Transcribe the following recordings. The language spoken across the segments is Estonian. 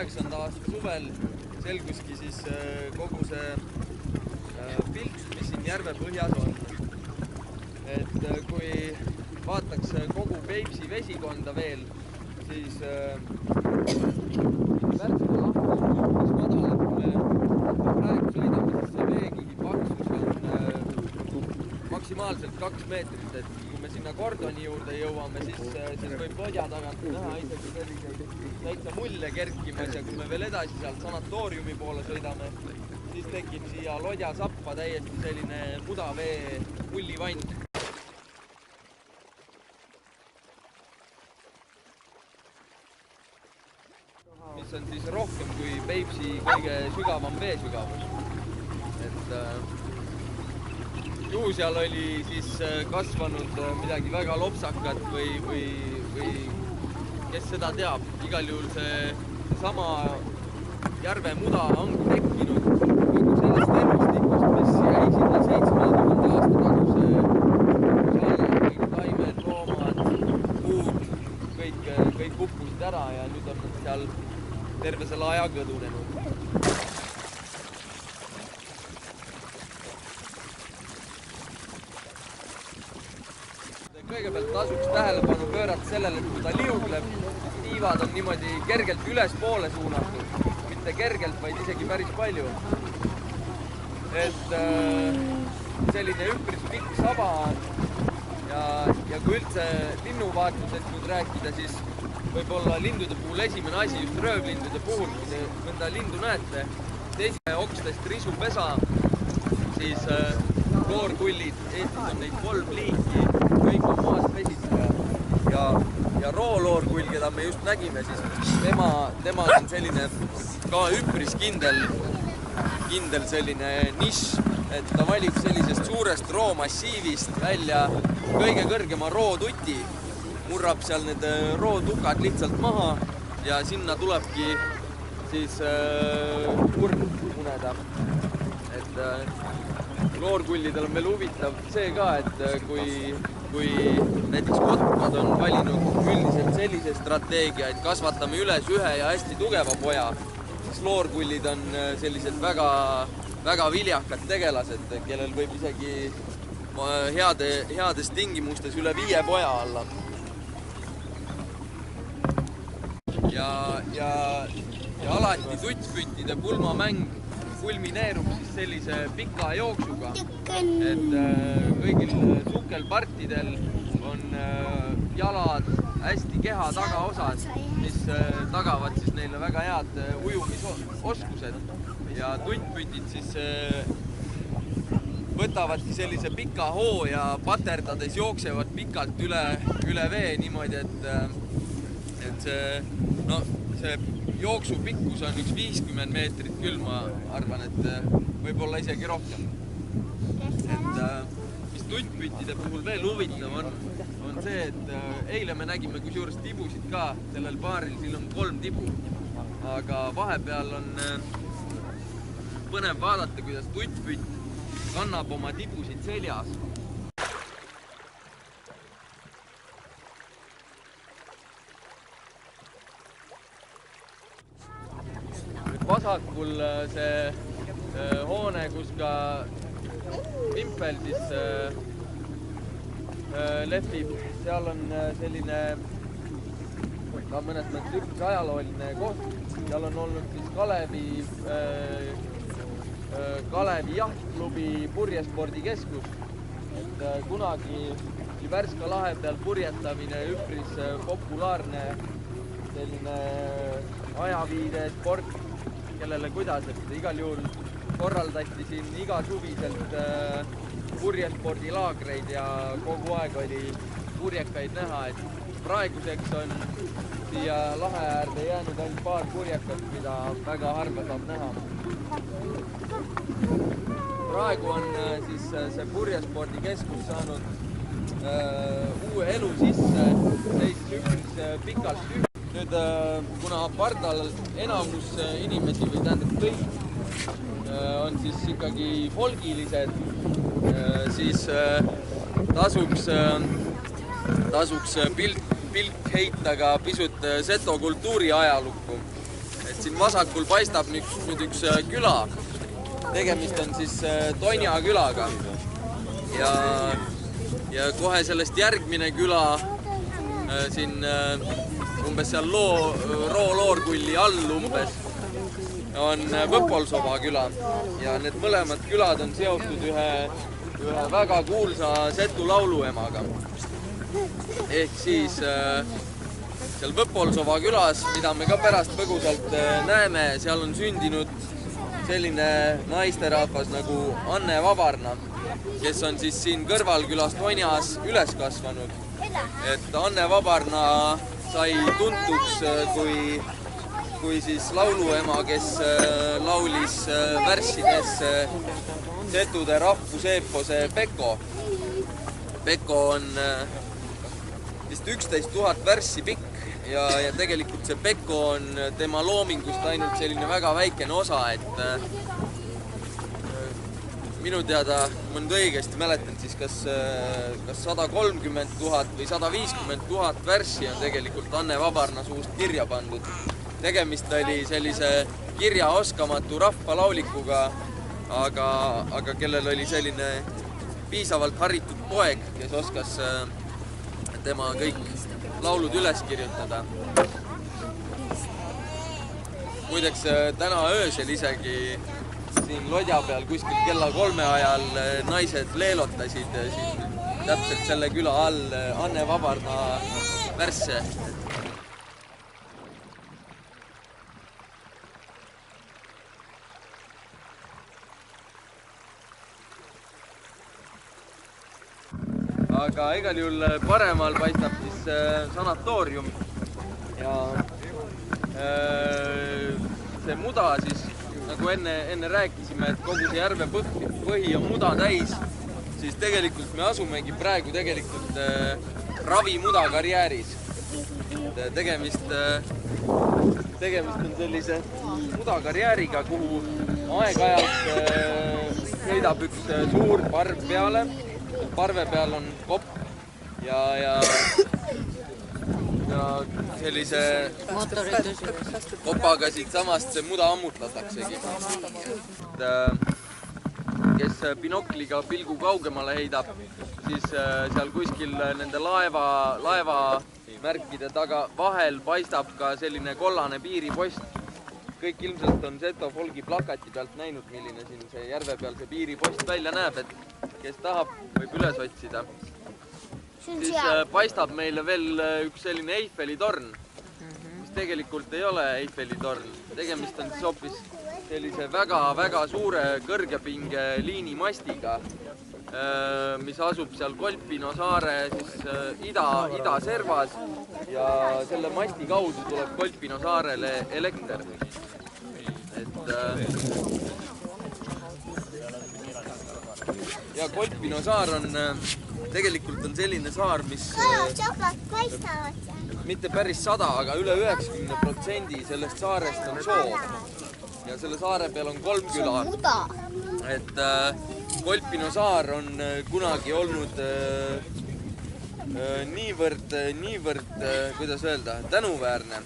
2009. aasta suvel selguski siis kogu see pilt, mis siin järve põhjas on. Et kui vaataks kogu Peipsi vesikonda veel, siis Värska lahti on umbes madal, et me praegu sõidame, siis see veekihi paksus on maksimaalselt 2 meetrit, et kui me sinna kordoni juurde jõuame, siis võib lodja tagant näha isegi selliseid täitsa mulje kerkimas ja kui me veel edasi sealt sanatooriumi poole sõidame, siis tekib siia lodja sappa täiesti selline mudavee mullivand. Mis on siis rohkem kui Peipsi kõige sügavam veesügavus. Et ju seal oli siis kasvanud midagi väga lopsakat või kes seda teab. Igal juhul see sama järve muda on tekkinud kogu sellest elustikust, mis jäi sinna 7000 aasta taguse alla. Kõik taimed, loomad, puud, kõik uppusid ära ja nüüd on nad seal terve selle aja kõdunenud. Kõigepealt tasuks tähelepanu pöörata sellele, et kui ta liugleb, tiivad on niimoodi kergelt ülespoole suunatud. Mitte kergelt, vaid isegi päris palju. Et selline üpris pikk saba on ja kui üldse linnuvaatusest nüüd rääkida, siis võib-olla lindude puhul esimene asi, just röövlindude puhul, kui te mõnda lindu näete, teise okstest risupesa, siis kloorkullid, Eestis on neid 3 liiki, kõik on maas pesitseja ja rooloorkull, keda me just nägime, siis tema on selline ka üpris kindel selline nišš, et ta valib sellisest suurest roomassiivist välja kõige kõrgema rootuti, murrab seal need rootukad lihtsalt maha ja sinna tulebki siis kurn muneda. Et kloorkullidel on veel huvitav see ka, et kui näiteks kotkad on valinud üldiselt sellise strateegia, et kasvatame üles ühe ja hästi tugeva poja, siis kloorkullid on sellised väga viljakad tegelased, kellel võib isegi heades tingimustes üle 5 poja olla. Ja alati tuttpüttide pulmamäng kulmineerub siis sellise pika jooksuga, et kõigil sukelpartidel on jalad hästi keha tagaosas, mis tagavad siis neile väga head ujumisoskused ja tuttpütid siis võtavadki sellise pika hoo ja paterdades jooksevad pikalt üle vee niimoodi, et see jooksu pikkus on üks 50 meetrit küll, ma arvan, et võib-olla isegi rohkem. Et mis tuttpütide puhul veel huvitav on see, et eile me nägime kusjuures tibusid ka sellel paaril, siin on 3 tibu, aga vahepeal on põnev vaadata, kuidas tuttpütt kannab oma tibusid seljas. Vasakul see hoone, kus ka Vimpel siis lehvib, seal on selline mõnes mõttes üpris ajalooline koht. Seal on olnud siis Kalevi jahtklubi purjespordikeskus. Et kunagi Värska lahe peal purjetamine üpris populaarne selline ajaviide sport, kellele kuidas, et igal juhul korraldati siin igasuviselt purjespordilaagreid ja kogu aeg oli purjekaid näha, et praeguseks on siia lahe äärde jäänud ainult paar purjekat, mida väga harva saab näha. Praegu on siis see purjespordikeskus saanud uue elu sisse, seisis üpris pikalt tühja. Nüüd, kuna pardal enamus inimesi või tähendab kõik on siis ikkagi folgilised, siis tasuks pilk heita ka pisut seto kultuuri ajalukku. Et et siin vasakul paistab nüüd üks küla. Tegemist on siis Tonja külaga. Ja kohe sellest järgmine küla siin umbes seal Roo-Loorkulli all umbes on Võpolsova küla. Ja need mõlemad külad on seotud ühe väga kuulsa Setu lauluemaga. Ehk siis seal Võpolsova külas, mida me ka pärast põgusalt näeme, seal on sündinud selline naisterahvas nagu Anne Vabarna, kes on siis siin kõrvalkülas Tonjas üles kasvanud. Et Anne Vabarna sai tuntuks kui siis lauluema, kes laulis värssides setude rahvuseepose Peko. Peko on vist 11 000 värssi pikk ja tegelikult see Peko on tema loomingust ainult selline väga väikene osa, et minu teada, kui ma nüüd õigesti mäletan, siis kas 130 000 või 150 000 värssi on tegelikult Anne Vabarna suust kirja pandud. Tegemist oli sellise kirjaoskamatu rahvalaulikuga, aga kellel oli selline piisavalt haritud poeg, kes oskas tema kõik laulud üles kirjutada. Muideks täna öösel isegi siin lodja peal kuskil kella 3 ajal naised leelotasid täpselt selle küla all Anne Vabarna värsse. Aga igal juhul paremal paistab siis sanatoorium ja see muda siis, nagu enne rääkisime, et kogu see järve põhi on muda täis, siis tegelikult me asumegi praegu ravimuda karjääris. Tegemist on sellise mudakarjääriga, kuhu aeg-ajalt sõidab üks suur parv peale. Parve peal on kopp ja sellise kopaga siit samast see muda ammutataksegi. Kes binokliga pilgu kaugemale heidab, siis seal kuskil nende laeva märkide taga vahel paistab ka selline kollane piiripost. Kõik ilmselt on Seto folgi plakati pealt näinud, milline siin see järve peal see piiripost välja näeb, et kes tahab, võib üles otsida. Siis paistab meile veel üks selline Eiffeli torn, mis tegelikult ei ole Eiffeli torn. Tegemist on siis hoopis sellise väga suure kõrgepinge liinimastiga, mis asub seal Kolpino saare siis ida-servas ja selle masti kaudu tuleb Kolpino saarele elekter. Ja Kolpino saar on tegelikult selline saar, mis mitte päris 100, aga üle 90% sellest saarest on soo. Ja selle saare peal on 3 küla. Et Kolpino saar on kunagi olnud niivõrd, kuidas öelda, tänuväärne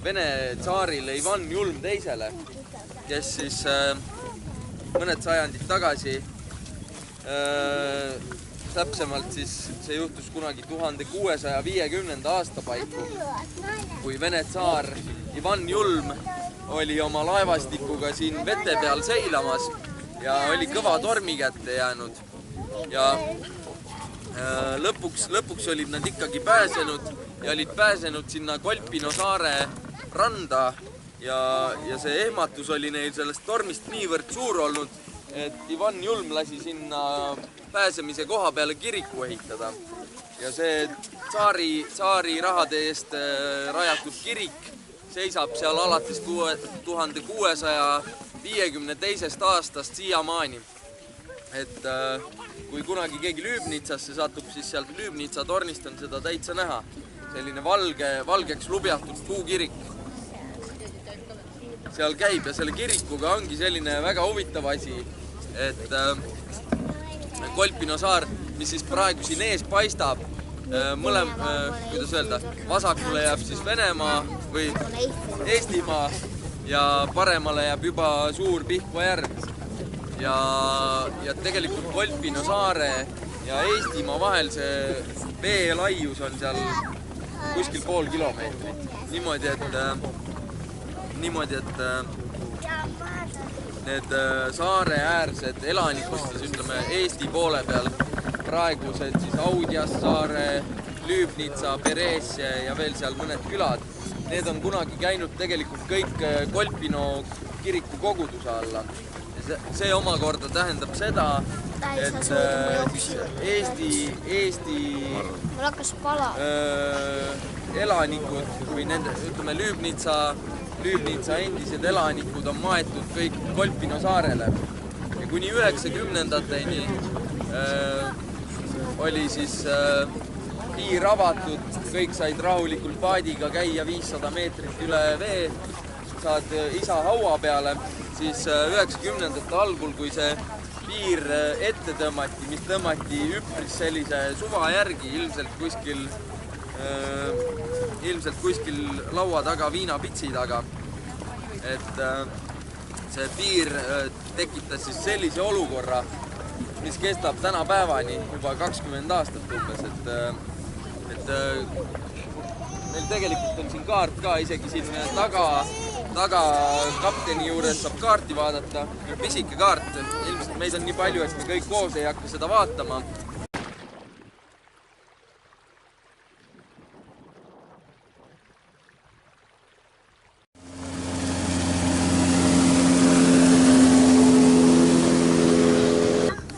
Vene tsaarile Ivan Julm teisele, kes siis mõned sajandid tagasi, täpsemalt siis see juhtus kunagi 1650. aasta paiku, kui Vene tsaar Ivan Julm oli oma laevastikuga siin vete peal seilamas ja oli kõva tormi kätte jäänud. Ja lõpuks olid nad ikkagi pääsenud ja olid pääsenud sinna Kolpino saare randa ja see ehmatus oli neil sellest tormist niivõrd suur olnud, et Ivan Julm lasi sinna pääsemise koha peale kiriku ehitada. Ja see tsaari rahade eest rajatud kirik seisab seal alates 1652. aastast siiamaani. Et kui kunagi keegi Lüübnitsasse satub, siis sealt Lüübnitsa tornist on seda täitsa näha. Selline valgeks lubjatud puukirik seal käib ja selle kirikuga ongi selline väga huvitav asi, et Kolpino saar, mis siis praegu siin ees paistab, kuidas öelda, vasakule jääb siis Venemaa või Eestimaa ja paremale jääb juba suur Pihkva järv. Ja tegelikult Kolpino saare ja Eestimaa vahel see vee laius on seal kuskil pool kilomeetrit. Niimoodi, et need saare äärsed elanikud, siis ütleme Eesti poole peal, praegused siis Audjas saare, Lüübnitsa, Pereesje ja veel seal mõned külad, need on kunagi käinud tegelikult kõik Kolpino kiriku koguduse alla. See omakorda tähendab seda, et Eesti elanikud või nende, ütleme, Lüübnitsa endised elanikud on maetud kõik Kolpino saarele. Ja kuni 90-ndateni oli siis piir avatud, kõik said rahulikult paadiga käia 500 meetrit üle vee, saad isa haua peale, siis 90-ndate algul, kui see piir ette tõmmati, mis tõmmati üpris sellise suva järgi, ilmselt kuskil laua taga, viinapitsi taga, et see piir tekitas siis sellise olukorra, mis kestab tänapäevani juba 20 aastat umbes, et meil tegelikult on siin kaart ka, isegi siin taga kapteni juures saab kaarti vaadata, pisike kaart, ilmselt meid on nii palju, et me kõik koos ei hakka seda vaatama.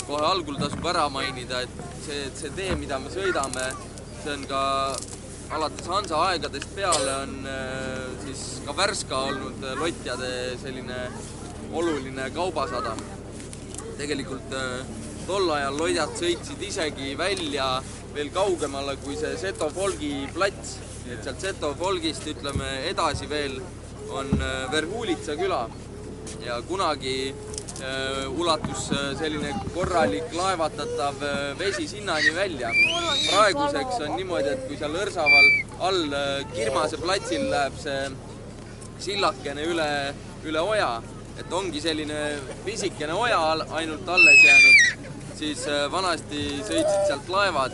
Kohe algul tasub ära mainida, et see tee, mida me sõidame, see on ka alates Hansa aegadest peale on siis ka Värska olnud lotjade selline oluline kaubasadam. Tegelikult tol ajal lodjad sõitsid isegi välja veel kaugemale kui see Seto Folgi plats. Et sealt Seto Folgist, ütleme, edasi veel on Verhuulitsa küla ja kunagi ulatus selline korralik laevatatav vesi sinnani välja. Praeguseks on niimoodi, et kui seal Õrsaval all Kirmase platsil läheb see sillakene üle oja, et ongi selline pisikene oja ainult alles jäänud, siis vanasti sõitsid sealt laevad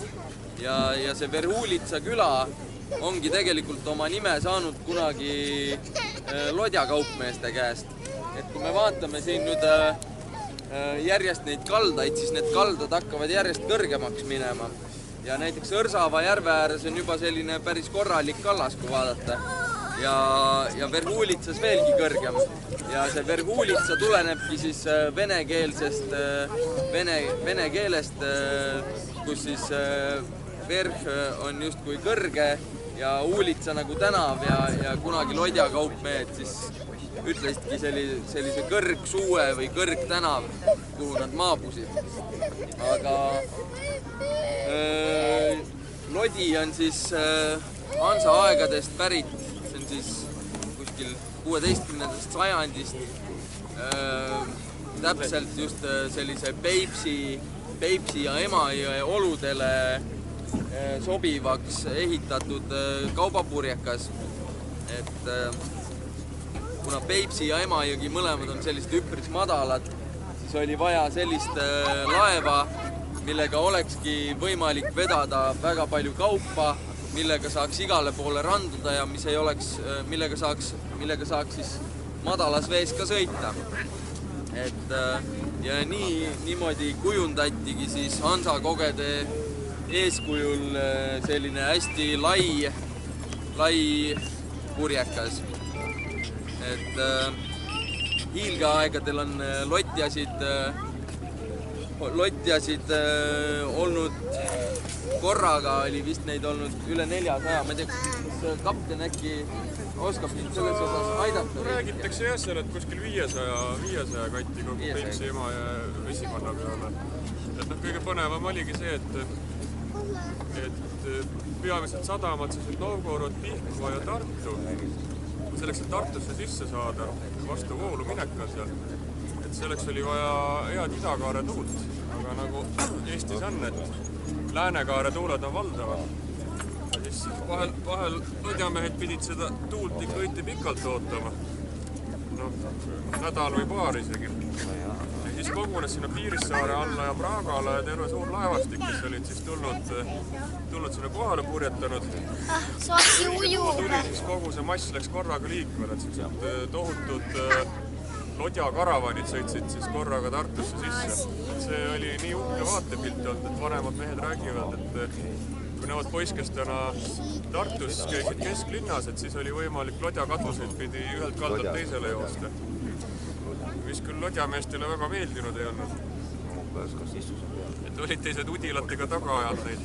ja see Verhuulitsa küla ongi tegelikult oma nime saanud kunagi lodjakaupmeeste käest. Et kui me vaatame siin nüüd järjest neid kaldaid, siis need kaldad hakkavad järjest kõrgemaks minema. Ja näiteks Õrsava järve ääres on juba selline päris korralik kallas, kui vaadata. Ja Verhuulitsas veelgi kõrgem. Ja see Verhuulitsa tulenebki siis vene keelest, kus siis Verh on justkui kõrge ja Uulitsa nagu tänav ja kunagi lodjakaupmehed siis ütlesidki sellise kõrgsuue või kõrgtänav, kuhu nad maabusid. Aga lodi on siis Hansa aegadest pärit, see on siis kuskil 16. sajandist, täpselt just sellise Peipsi ja Emajõe oludele sobivaks ehitatud kaubapurjekas. Et kuna Peipsi ja Emajõgi mõlemad on sellised üpris madalad, siis oli vaja sellist laeva, millega olekski võimalik vedada väga palju kaupa, millega saaks igale poole randuda ja millega saaks siis madalas vees ka sõita. Ja niimoodi kujundatigi siis Hansa kogede eeskujul selline hästi lai purjekas. Et hiilgeaegadel on lotjasid olnud korraga, oli vist neid olnud üle 400. Ma ei tea, kas kapten äkki oskab mind selles osas aidata? Räägitakse jah seal, et kuskil 500 kanti kogu Peipsi Emajõe vesikanna peale. Et kõige põnevam oligi see, et peamised sadamad siis Novgorod, Pihkva ja Tartu. Selleks, et Tartusse sisse saada, vastu voolu mineka seal, et selleks oli vaja head idakaare tuult, aga nagu Eestis on, et läänekaare tuuled on valdavad. Ja siis vahel lodjamehed pidid seda tuult ikka õiti pikalt ootama. nädal või paar isegi. Ja siis kogunes sinna Piirissaare alla ja Praagale terve suur laevastik, kes olid siis tulnud sinna kohale purjetanud. Tuli siis kogu see mass läks korraga liikvele, et sellised tohutud lodjakaravanid sõitsid siis korraga Tartusse sisse. See oli nii uhke vaatepilt olnud, et vanemad mehed räägivad, et kui nemad poiskestena Tartus käisid kesklinnas, et siis oli võimalik lodjakatuseid pidi ühelt kaldalt teisele joosta. Mis küll lodjameestele väga meeldinud ei olnud. Et olid teised udilatega taga ajal neid.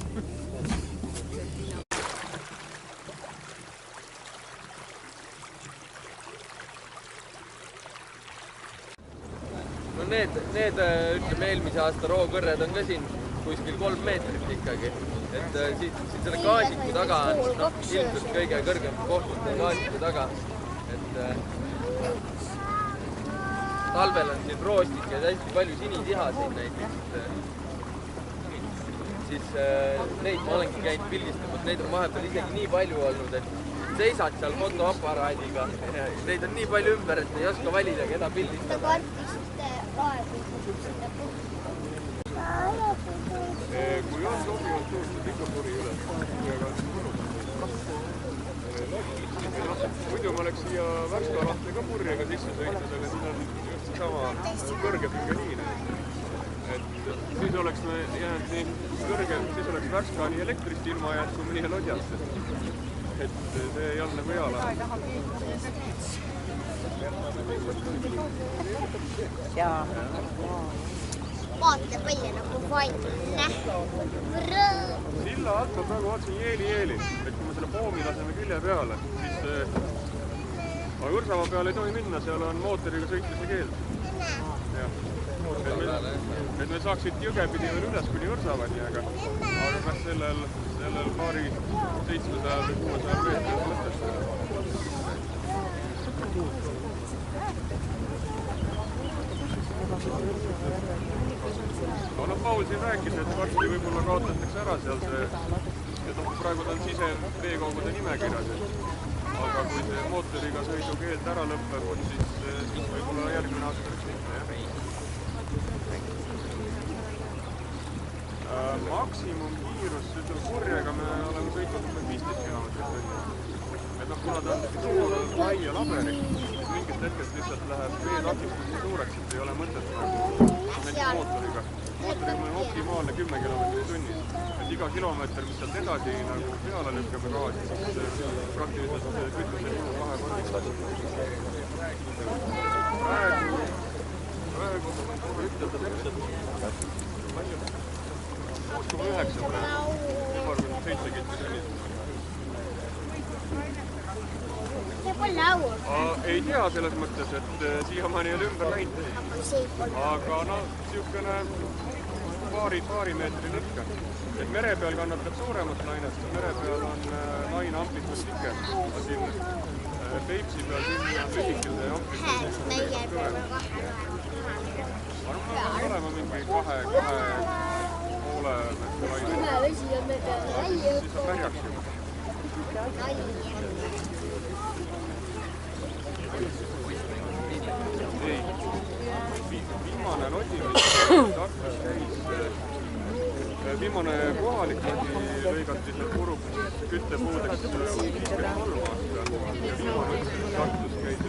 No need ütleme eelmise aasta rookõrred on ka siin kuskil 3 meetrit ikkagi. Et siit selle gaasiku taga on ilmselt kõige kõrgem koht gaasiku taga. Et talvel on siin roostik ja hästi palju sinitihaseid näiteks. Siis neid ma olengi käinud pildistamas, neid on vahepeal isegi nii palju olnud, et seisad seal fotoaparaadiga. Neid on nii palju ümber, et ei oska valida, keda pildistada. Kui on sobivalt tõustud ikka puri üles, muidu ma oleks siia Värska lahte ka purjega sisse sõitnud, aga siin on just seesama kõrgepingeliin. Et siis oleks me jäänud nii kõrge, siis oleks Värska nii elektrist ilma jäänud kui meie lodjast. Et see ei olnud nagu hea lahe. Vaata palju nagu vaimne. Silla alt ma praegu vaatasin jeeli, et kui me selle poomi laseme külje peale, siis aga Võrsava peale ei tohi minna, seal on mootoriga sõitmise keeld. Et me saaks siit jõge pidi veel üles kuni Võrsavani, aga kas sellel paari 700 või 600 meetrit mõtestada. No Paul siin rääkis, et varsti võib-olla kaotatakse ära seal see, et praegu ta on siseveekogude nimekirjas, aga kui see mootoriga sõidu keeld ära lõpeb, siis võib-olla järgmine aasta võiks mitte. Maksimumkiirus, ütleme purjega me oleme sõitnud 15 kilomeetrit tunnis. Et kuna ta on suur lai ja laberi, siis mingit hetkest lihtsalt läheb veetakistus nii suureks, et ei ole mõtet näiteks mootoriga. Mootoriga meil on optimaalne 10 kilomeetrit tunnis. Et iga kilomeeter, mis sealt edasi nagu peale lükkame gaasi, siis praktiliselt kütuse kulu vahekordiks. Praegu ütelda täpselt 6,9 praegu, 7 kitti tunnis. Ei tea selles mõttes, et siiamaani ei ole ümber läinud. Aga niisugune paari meetri lõhk. Et mere peal kannatab suuremat lainet, mere peal on laine amplituud pikem. Siin Peipsi peal siin on lühikese amplituud. Aga peab olema mingi 2,5 laine. Siis on märjaks juba. Ei, viimane lodi, mis Tartus käis, viimane kohalik lodi lõigati seal puruks küttepuudeks 53 aastal ja viimane Tartus käis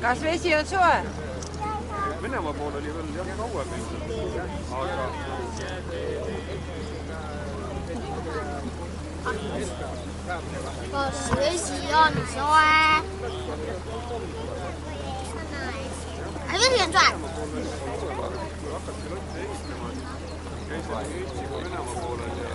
Kas vesi on soe? Venemaa pool oli veel jah kauem ilmselt, aga kas vesi on soe? Vesi on soe. kui hakati lotte ehitama, käisid Eesti kui Venemaa poolel ja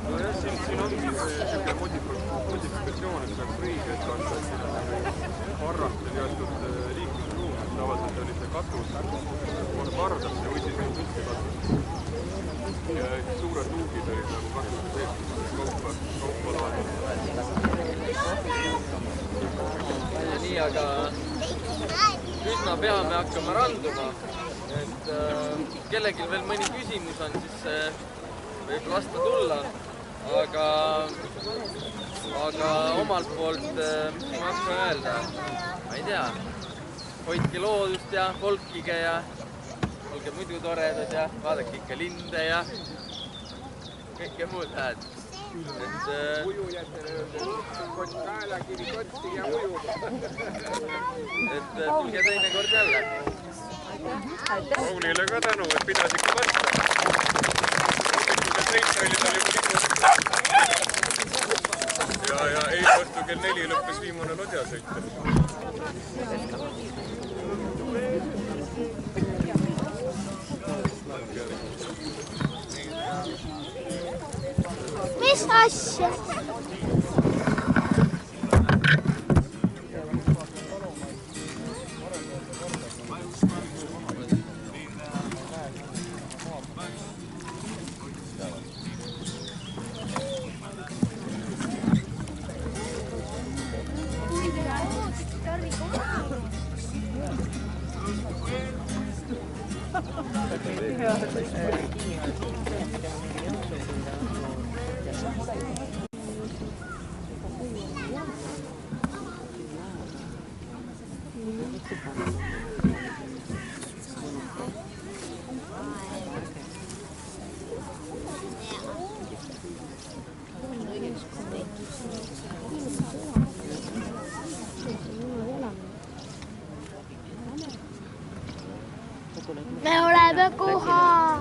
nojah, siin ongi selline modifikatsioon, et saaks õiget anda, et siin on parraste teatud liiklusruum, tavaliselt oli see katus, koos pardasse võisid nüüd üldse katus. ja suured luugid olid nagu kaupa laadud. Nii, aga üsna pea me hakkame randuma, et kellelgi veel mõni küsimus on, siis võib lasta tulla, aga omalt poolt, mis ma hakkan öelda, ma ei tea, hoidke loodust ja folkige ja olge muidu toredad ja vaadake ikka linde ja kõike muud hääd. Ujujatele öeldud, kott kaela, kivi kotti ja uju. Et tulge teinekord jälle. Raunile ka tänu, et pidas ikka vasta. Hommikuse 7 oli tal juba lipu. Ja eile õhtu kell 4 lõppes viimane lodjasõit. Mis asja? Me oleme kohal.